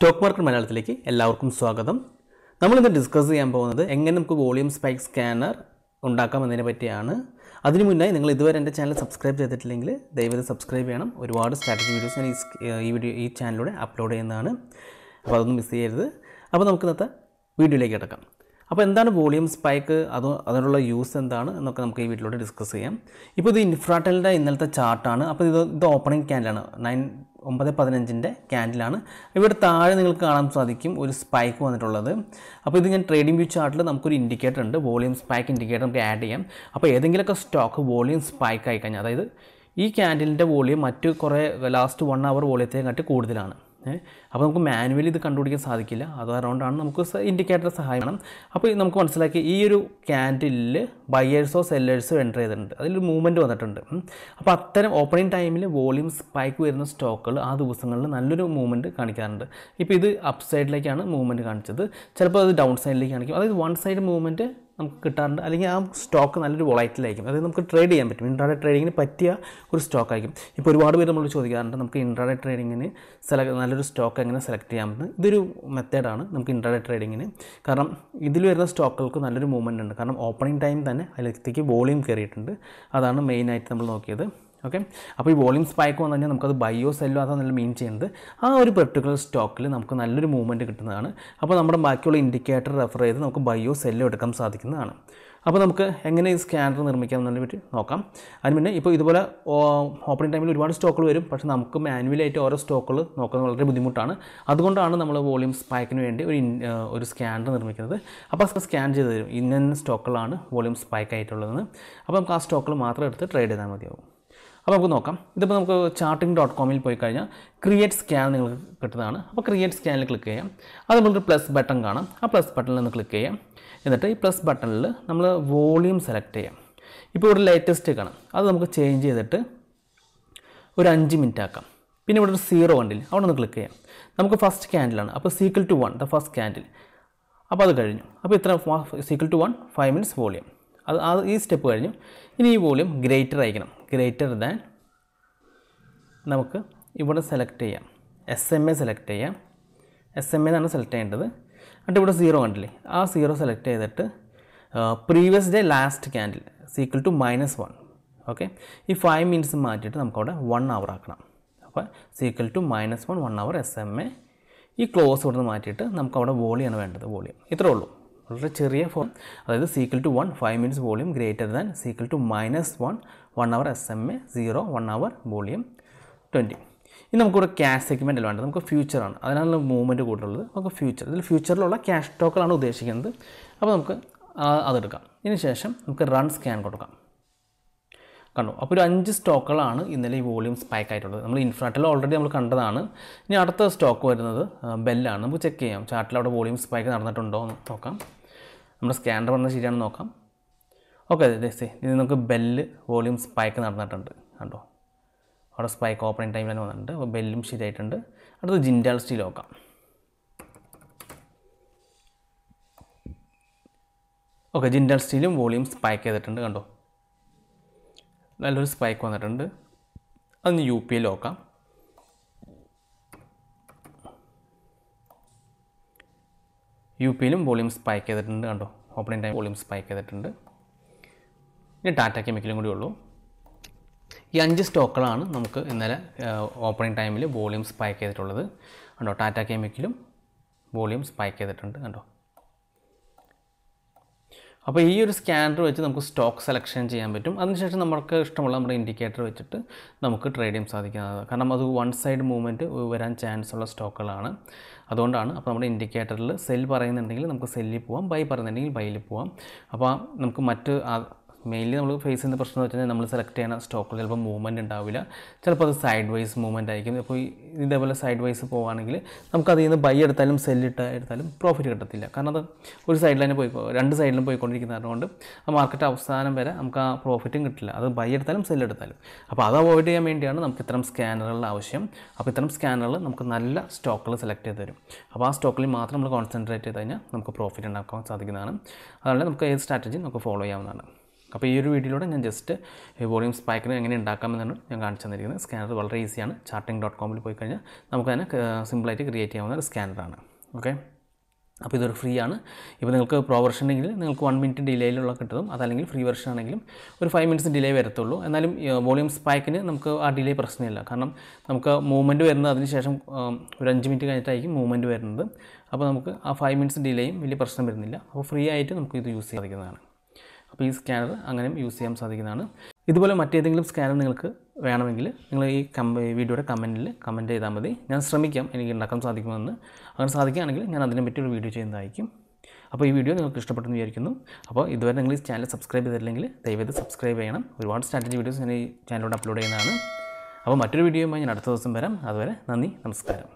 Stock market മലയാളത്തിലേക്ക് എല്ലാവർക്കും സ്വാഗതം. നമ്മളിന്ന് ഡിസ്കസ് ചെയ്യാൻ പോകുന്നത് എങ്ങനെ നമുക്ക് വോളിയം സ്പൈക്ക് സ്കാനർ ഉണ്ടാക്കാമെന്നതിനെ പറ്റിയാണ്. അതിനു മുന്നേ നിങ്ങൾ ഇതുവരെ എൻ്റെ ചാനൽ സബ്സ്ക്രൈബ് ചെയ്തിട്ടില്ലെങ്കിൽ ദയവായി സബ്സ്ക്രൈബ് ചെയ്യണം. ഒരുപാട് സ്ട്രാറ്റജി വീഡിയോസ് ഞാൻ ഈ ചാനലിലൂടെ അപ്ലോഡ് ചെയ്യുന്നതാണ്. അപ്പോൾ അതൊന്നും മിസ് ചെയ്യരുത്. അപ്പോൾ നമുക്ക് ഇന്നത്തെ വീഡിയോയിലേക്ക് കിടക്കാം. അപ്പോൾ എന്താണ് വോളിയം സ്പൈക്ക്, അതിനുള്ള യൂസ് എന്താണ് എന്നൊക്കെ നമുക്ക് ഈ വീഡിയോയിലൂടെ ഡിസ്കസ് ചെയ്യാം. ഇപ്പോൾ ഇത് ഇൻഫ്രാടെലിൻ്റെ ഇന്നലത്തെ ചാർട്ടാണ്. അപ്പോൾ ഇത് ഓപ്പണിംഗ് ക്യാൻഡിലാണ്, 9:15 ക്യാൻഡിലാണ്. ഇവിടെ താഴെ നിങ്ങൾക്ക് കാണാൻ സാധിക്കും ഒരു സ്പൈക്ക് വന്നിട്ടുള്ളത്. അപ്പോൾ ഇത് ഞാൻ ട്രേഡിംഗ് വ്യൂ ചാർട്ടിൽ നമുക്കൊരു ഇൻഡിക്കേറ്റർ ഉണ്ട്, വോളിയം സ്പൈക്ക് ഇൻഡിക്കേറ്റർ നമുക്ക് ആഡ് ചെയ്യാം. അപ്പോൾ ഏതെങ്കിലുമൊക്കെ സ്റ്റോക്ക് വോളിയം സ്പൈക്ക് ആയി കഴിഞ്ഞാൽ, അതായത് ഈ ക്യാൻഡിലിൻ്റെ വോളിയം മറ്റ് കുറേ ലാസ്റ്റ് 1 അവർ വോളിയത്തെക്കാട്ടി കൂടുതലാണ്. അപ്പോൾ നമുക്ക് മാനുവലി ഇത് കണ്ടുപിടിക്കാൻ സാധിക്കില്ല. അതുകൊണ്ടാണ് നമുക്ക് ഇൻഡിക്കേറ്റർ സഹായിക്കണം. അപ്പോൾ നമുക്ക് മനസ്സിലാക്കി ഈ ഒരു ക്യാൻഡിലിൽ ബയേഴ്സോ സെല്ലേഴ്സോ എൻ്റർ ചെയ്തിട്ടുണ്ട്, അതിലൊരു മൂവ്മെൻറ്റ് വന്നിട്ടുണ്ട്. അപ്പോൾ അത്തരം ഓപ്പണിംഗ് ടൈമിൽ വോളിയം സ്പൈക്ക് വരുന്ന സ്റ്റോക്കുകൾ ആ ദിവസങ്ങളിൽ നല്ലൊരു മൂവ്മെൻറ്റ് കാണിക്കാറുണ്ട്. ഇപ്പോൾ ഇത് അപ്പ് സൈഡിലേക്കാണ് മൂവ്മെൻറ്റ് കാണിച്ചത്, ചിലപ്പോൾ അത് ഡൗൺ സൈഡിലേക്ക് കാണിക്കും. അതായത് വൺ സൈഡ് മൂവ്മെൻറ്റ് നമുക്ക് കിട്ടാറുണ്ട്, അല്ലെങ്കിൽ ആ സ്റ്റോക്ക് നല്ലൊരു വോളൈറ്റിലായിരിക്കും. അതായത് നമുക്ക് ട്രേഡ് ചെയ്യാൻ പറ്റും, ഇൻട്രാഡേ ട്രേഡിങ്ങിന് പറ്റിയ ഒരു സ്റ്റോക്കായിരിക്കും. ഇപ്പോൾ ഒരുപാട് പേര് നമ്മൾ ചോദിക്കാറുണ്ട് നമുക്ക് ഇൻട്രാഡേ ട്രേഡിങ്ങിന് നല്ലൊരു സ്റ്റോക്ക് എങ്ങനെ സെലക്ട് ചെയ്യാമെന്ന്. ഇതൊരു മെത്തേഡാണ് നമുക്ക് ഇൻട്രാഡേ ട്രേഡിങ്ങിന്. കാരണം ഇതിൽ വരുന്ന സ്റ്റോക്കുകൾക്ക് നല്ലൊരു മൂവ്മെൻറ്റ് ഉണ്ട്. കാരണം ഓപ്പണിംഗ് ടൈം തന്നെ അതിലേക്ക് വോളിയം കയറിയിട്ടുണ്ട്. അതാണ് മെയിനായിട്ട് നമ്മൾ നോക്കിയത്. ഓക്കെ, അപ്പോൾ ഈ വോളിയം സ്പൈക്ക് വന്നു കഴിഞ്ഞാൽ നമുക്കത് ബൈയോ സെല്ലോ അതാണ് നല്ല മീൻ ചെയ്യുന്നത്. ആ ഒരു പെർട്ടിക്കുലർ സ്റ്റോക്കിൽ നമുക്ക് നല്ലൊരു മൂവ്മെൻറ്റ് കിട്ടുന്നതാണ്. അപ്പോൾ നമ്മുടെ ബാക്കിയുള്ള ഇൻഡിക്കേറ്റർ റെഫർ ചെയ്ത് നമുക്ക് ബൈയോ സെല്ലോ എടുക്കാൻ സാധിക്കുന്നതാണ്. അപ്പോൾ നമുക്ക് എങ്ങനെ ഈ സ്കാനർ നിർമ്മിക്കാം എന്നതിനെ പറ്റി നോക്കാം. അതിന് മുന്നേ ഇപ്പോൾ ഇതുപോലെ ഓപ്പണിംഗ് ടൈമിൽ ഒരുപാട് സ്റ്റോക്കുകൾ വരും, പക്ഷേ നമുക്ക് മാനുവലായിട്ട് ഓരോ സ്റ്റോക്കുകൾ നോക്കുന്നത് വളരെ ബുദ്ധിമുട്ടാണ്. അതുകൊണ്ടാണ് നമ്മൾ വോളിയം സ്പൈക്കിന് വേണ്ടി ഒരു സ്കാനർ നിർമ്മിക്കുന്നത്. അപ്പോൾ സ്കാൻ ചെയ്ത് തരും ഇന്ന സ്റ്റോക്കുകളാണ് വോളിയം സ്പൈക്ക് ആയിട്ടുള്ളതെന്ന്. അപ്പോൾ നമുക്ക് ആ സ്റ്റോക്കുകൾ മാത്രം എടുത്ത് ട്രേഡ് ചെയ്താൽ മതിയാവും. അപ്പോൾ നമുക്ക് നോക്കാം. ഇതിപ്പോൾ നമുക്ക് charting.com പോയി കഴിഞ്ഞാൽ ക്രിയേറ്റ് സ്കാൻ നിങ്ങൾക്ക് കിട്ടുന്നതാണ്. അപ്പോൾ ക്രിയേറ്റ് സ്കാനിൽ ക്ലിക്ക് ചെയ്യാം. അത് നമ്മളൊരു പ്ലസ് ബട്ടൺ കാണാം. ആ പ്ലസ് ബട്ടണിൽ നിന്ന് ക്ലിക്ക് ചെയ്യാം. എന്നിട്ട് ഈ പ്ലസ് ബട്ടണിൽ നമ്മൾ വോളിയം സെലക്ട് ചെയ്യാം. ഇപ്പോൾ ഇവിടെ ലേറ്റസ്റ്റ് കാണാം, അത് നമുക്ക് ചേഞ്ച് ചെയ്തിട്ട് ഒരു 5 മിനിറ്റ് ആക്കാം. പിന്നെ ഇവിടെ ഒരു 0 കണ്ടില്ല, അവിടെ നിന്ന് ക്ലിക്ക് ചെയ്യാം. നമുക്ക് ഫസ്റ്റ് ക്യാൻഡിലാണ്, അപ്പോൾ =1 ദ ഫസ്റ്റ് ക്യാൻഡിൽ. അപ്പോൾ അത് കഴിഞ്ഞു. അപ്പോൾ ഇത്ര =1 5 മിനിറ്റ്സ് വോളിയം. അത് ഈ സ്റ്റെപ്പ് കഴിഞ്ഞു. ഇനി ഈ വോളിയം ഗ്രേറ്റർ ആയിരിക്കണം, ഗ്രേറ്റർ ദാൻ. നമുക്ക് ഇവിടെ സെലക്ട് ചെയ്യാം, SMA സെലക്ട് ചെയ്യാം. SMA എന്നാണ് സെലക്ട് ചെയ്യേണ്ടത്. എന്നിട്ട് ഇവിടെ 0 കണ്ടില്ലേ, ആ 0 സെലക്ട് ചെയ്തിട്ട് previous day last candle =-1. Okay, ഈ 5 മിനിറ്റ്സ് മാറ്റിയിട്ട് നമുക്കവിടെ 1 അവർ ആക്കണം. അപ്പോൾ =-1 1 അവർ SMA. ഈ ക്ലോസ് ഇവിടെ നിന്ന് മാറ്റിയിട്ട് നമുക്കവിടെ വോളിയാണ് വേണ്ടത്, വോളിയം. ഇത്രേ ഉള്ളൂ, വളരെ ചെറിയ ഫോം. അതായത് =1 5 മിനിറ്റ്സ് വോളിയം ഗ്രേറ്റർ ദാൻ =-1 1 അവർ SMA 0 1 അവർ വോളിയം 20. ഇനി നമുക്കിവിടെ ക്യാഷ് സെഗ്മെൻറ്റിൽ വേണ്ടത് നമുക്ക് ഫ്യൂച്ചറാണ്, അതിനാണ് മൂവ്മെൻറ്റ് കൂടുതലുള്ളത്. നമുക്ക് ഇതിൽ ഫ്യൂച്ചറിലുള്ള ക്യാഷ് സ്റ്റോക്കുകളാണ് ഉദ്ദേശിക്കുന്നത്. അപ്പോൾ നമുക്ക് അതെടുക്കാം. ഇതിന് ശേഷം നമുക്ക് റൺ സ്കാൻ കൊടുക്കാം. കണ്ടു, അപ്പോൾ ഒരു 5 സ്റ്റോക്കുകളാണ് ഇന്നലെ ഈ വോളിയം സ്പൈക്ക് ആയിട്ടുള്ളത്. നമ്മൾ ഇൻഫ്രാടെൽ ഓൾറെഡി നമ്മൾ കണ്ടതാണ്. ഇനി അടുത്ത സ്റ്റോക്ക് വരുന്നത് ബെല്ലാണ്. നമുക്ക് ചെക്ക് ചെയ്യാം ചാർട്ടിൽ അവിടെ വോളിയം സ്പൈക്ക് നടന്നിട്ടുണ്ടോ എന്ന് നോക്കാം. നമ്മുടെ സ്കാനർ പറഞ്ഞാൽ ശരിയാണെന്ന് നോക്കാം. ഓക്കെ, ഇത് നമുക്ക് ബെല്ല് വോളിയം സ്പൈക്ക് നടന്നിട്ടുണ്ട്. കണ്ടോ, അവിടെ സ്പൈക്ക് ഓപ്പണിംഗ് ടൈമിൽ തന്നെ വന്നിട്ടുണ്ട്. അപ്പോൾ ബെല്ലും ശരിയായിട്ടുണ്ട്. അടുത്ത് ജിൻഡാൽ സ്റ്റീൽ നോക്കാം. ഓക്കെ, ജിൻഡാൽ സ്റ്റീലും വോളിയം സ്പൈക്ക് ചെയ്തിട്ടുണ്ട്. കണ്ടോ, നല്ലൊരു സ്പൈക്ക് വന്നിട്ടുണ്ട്. അതൊന്ന് UPയിൽ നോക്കാം. UPയിലും വോളിയം സ്പൈക്ക് ചെയ്തിട്ടുണ്ട്. കണ്ടോ, ഓപ്പണിംഗ് ടൈം വോളിയം സ്പൈക്ക് ചെയ്തിട്ടുണ്ട്. ഇനി ടാറ്റ കെമിക്കലും കൂടി ഉള്ളൂ. ഈ 5 സ്റ്റോക്കുകളാണ് നമുക്ക് ഇന്നലെ ഓപ്പണിംഗ് ടൈമിൽ വോളിയം സ്പൈക്ക് ചെയ്തിട്ടുള്ളത്. കണ്ടോ, ടാറ്റ കെമിക്കലും വോളിയം സ്പൈക്ക് ചെയ്തിട്ടുണ്ട്. കണ്ടോ, അപ്പോൾ ഈ ഒരു സ്കാനർ വെച്ച് നമുക്ക് സ്റ്റോക്ക് സെലക്ഷൻ ചെയ്യാൻ പറ്റും. അതിനുശേഷം നമുക്ക് ഇഷ്ടമുള്ള നമ്മുടെ ഇൻഡിക്കേറ്റർ വെച്ചിട്ട് നമുക്ക് ട്രേഡ് ചെയ്യാൻ സാധിക്കുന്നതാണ്. കാരണം അത് വൺ സൈഡ് മൂവ്മെൻറ്റ് വരാൻ ചാൻസ് ഉള്ള സ്റ്റോക്കുകളാണ്. അതുകൊണ്ടാണ് അപ്പോൾ നമ്മുടെ ഇൻഡിക്കേറ്ററിൽ സെൽ പറയുന്നുണ്ടെങ്കിൽ നമുക്ക് സെല്ലിൽ പോവാം, ബൈ പറയുന്നുണ്ടെങ്കിൽ ബൈയിൽ പോവാം. അപ്പോൾ നമുക്ക് മെയിൻലി നമ്മൾ ഫേസ് ചെയ്യുന്ന പ്രശ്നം എന്ന് വെച്ചാൽ നമ്മൾ സെലക്ട് ചെയ്യുന്ന സ്റ്റോക്കിൽ ചിലപ്പോൾ മൂവ്മെൻറ്റ് ഉണ്ടാവില്ല, ചിലപ്പോൾ അത് സൈഡ് വൈസ് മൂവ്മെൻറ്റ് ആയിരിക്കും. അപ്പോൾ ഇതേപോലെ സൈഡ് വൈസ് പോവുകയാണെങ്കിൽ നമുക്ക് അതിൽ നിന്ന് ബൈ എടുത്താലും എടുത്താലും പ്രോഫിറ്റ് കിട്ടത്തില്ല. കാരണം അത് ഒരു സൈഡിൽ തന്നെ രണ്ട് സൈഡിലും പോയിക്കൊണ്ടിരിക്കുന്നത് കൊണ്ട് ആ മാർക്കറ്റ് അവസാനം വരെ നമുക്ക് ആ പ്രോഫിറ്റും കിട്ടില്ല, അത് ബൈ എടുത്താലും എടുത്താലും. അപ്പോൾ അത് അവോയ്ഡ് ചെയ്യാൻ വേണ്ടിയാണ് നമുക്ക് ഇത്തരം സ്കാനറുകളുടെ ആവശ്യം. അപ്പോൾ ഇത്തരം സ്കാനറുകൾ നമുക്ക് നല്ല സ്റ്റോക്കുകൾ സെലക്ട് ചെയ്ത് തരും. അപ്പോൾ ആ സ്റ്റോക്കിൽ മാത്രം നമ്മൾ കോൺസെൻട്രേറ്റ് ചെയ്ത് കഴിഞ്ഞാൽ നമുക്ക് പ്രോഫിറ്റ് ഉണ്ടാക്കാൻ സാധിക്കുന്നതാണ്. അതുകൊണ്ട് നമുക്ക് ഏത് സ്ട്രാറ്റജി നമുക്ക് ഫോളോ ചെയ്യാവുന്നതാണ്. അപ്പോൾ ഈ ഒരു വീഡിയോയിലൂടെ ഞാൻ ജസ്റ്റ് വോളിയം സ്പൈക്കിന് എങ്ങനെ ഉണ്ടാക്കാമെന്നാണ് ഞാൻ കാണിച്ചു തന്നിരിക്കുന്നത്. സ്കാനർ വളരെ ഈസിയാണ്. charting.com പോയി കഴിഞ്ഞാൽ നമുക്കതിനെ സിമ്പിളായിട്ട് ക്രിയേറ്റ് ചെയ്യാവുന്ന ഒരു സ്കാനറാണ്. ഓക്കെ, അപ്പോൾ ഇതൊരു ഫ്രീ ആണ്. ഇപ്പോൾ നിങ്ങൾക്ക് പ്രോ വെർഷൻ ഉണ്ടെങ്കിൽ നിങ്ങൾക്ക് 1 മിനിറ്റ് ഡിലേയിലുള്ള കിട്ടും. അതല്ലെങ്കിൽ ഫ്രീ വെർഷൻ ആണെങ്കിലും ഒരു 5 മിനിറ്റ്സ് ഡിലേ വരത്തുള്ളൂ. എന്നാലും വോളിയം സ്പൈക്കിന് നമുക്ക് ആ ഡിലേ പ്രശ്നമില്ല. കാരണം നമുക്ക് മൂവ്മെൻറ്റ് വരുന്നത് അതിന് ശേഷം ഒരു 5 മിനിറ്റ് കഴിഞ്ഞിട്ടായിരിക്കും മൂവ്മെൻറ്റ് വരുന്നത്. അപ്പോൾ നമുക്ക് ആ 5 മിനിറ്റ്സ് ഡിലേയും വലിയ പ്രശ്നം വരുന്നില്ല. അപ്പോൾ ഫ്രീ ആയിട്ട് നമുക്ക് ഇത് യൂസ് ചെയ്യാൻ സാധിക്കുന്നതാണ്. അപ്പോൾ ഈ സ്കാനർ അങ്ങനെയും യൂസ് ചെയ്യാൻ സാധിക്കുന്നതാണ്. ഇതുപോലെ മറ്റേതെങ്കിലും സ്കാനർ നിങ്ങൾക്ക് വേണമെങ്കിൽ നിങ്ങൾ ഈ വീഡിയോയുടെ കമൻറ്റിൽ കമൻറ്റ് ചെയ്താൽ മതി. ഞാൻ ശ്രമിക്കാം എനിക്ക് ഉണ്ടാക്കാൻ സാധിക്കുമെന്ന്. അങ്ങനെ സാധിക്കുകയാണെങ്കിൽ ഞാൻ അതിനെപ്പറ്റി ഒരു വീഡിയോ ചെയ്യുന്നതായിരിക്കും. അപ്പോൾ ഈ വീഡിയോ നിങ്ങൾക്ക് ഇഷ്ടപ്പെട്ടെന്ന് വിചാരിക്കുന്നു. അപ്പോൾ ഇതുവരെ നിങ്ങൾ ഈ ചാനൽ സബ്സ്ക്രൈബ് ചെയ്തിട്ടില്ലെങ്കിൽ ദയവായി സബ്സ്ക്രൈബ് ചെയ്യണം. ഒരുപാട് സ്ട്രാറ്റജി വീഡിയോസ് ഞാൻ ഈ ചാനലിലൂടെ അപ്ലോഡ് ചെയ്യുന്നതാണ്. അപ്പോൾ മറ്റൊരു വീഡിയോയുമായി ഞാൻ അടുത്ത ദിവസം വരാം. അതുവരെ നന്ദി, നമസ്കാരം.